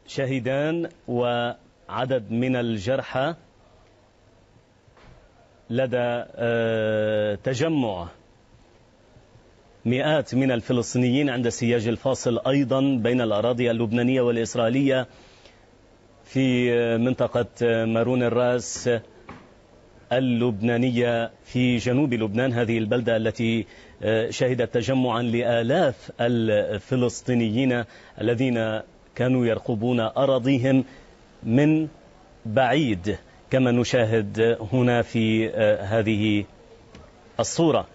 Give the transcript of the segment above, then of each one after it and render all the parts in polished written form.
شهيدان وعدد من الجرحى لدى تجمع مئات من الفلسطينيين عند السياج الفاصل أيضا بين الأراضي اللبنانية والإسرائيلية في منطقة مارون الراس اللبنانية في جنوب لبنان، هذه البلدة التي شهدت تجمعا لآلاف الفلسطينيين الذين كانوا يرقبون أراضيهم من بعيد كما نشاهد هنا في هذه الصورة.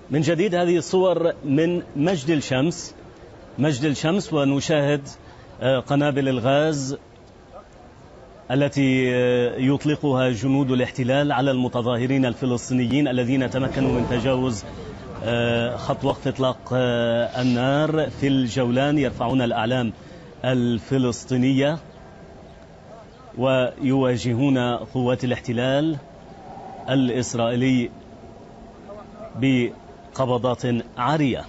من جديد هذه الصور من مجد الشمس، ونشاهد قنابل الغاز التي يطلقها جنود الاحتلال على المتظاهرين الفلسطينيين الذين تمكنوا من تجاوز خط وقف إطلاق النار في الجولان، يرفعون الأعلام الفلسطينية ويواجهون قوات الاحتلال الإسرائيلي بقبضات عارية.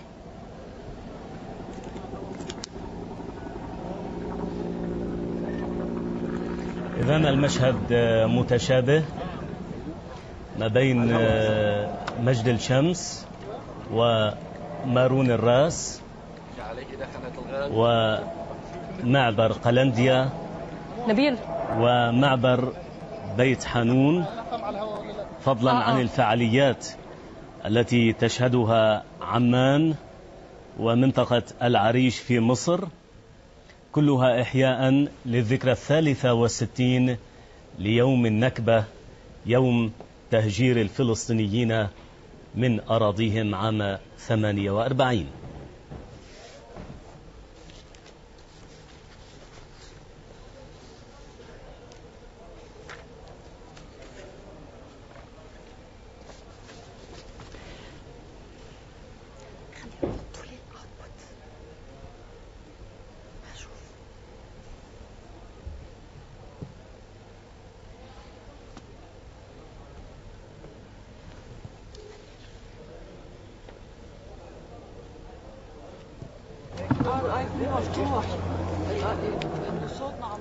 إذن المشهد متشابه ما بين مجد الشمس ومارون الراس ومعبر قلنديا ومعبر بيت حانون، فضلا عن الفعاليات التي تشهدها عمان ومنطقة العريش في مصر، كلها إحياء للذكرى 63 ليوم النكبة، يوم تهجير الفلسطينيين من أراضيهم عام 48. مفتوح الصوت عم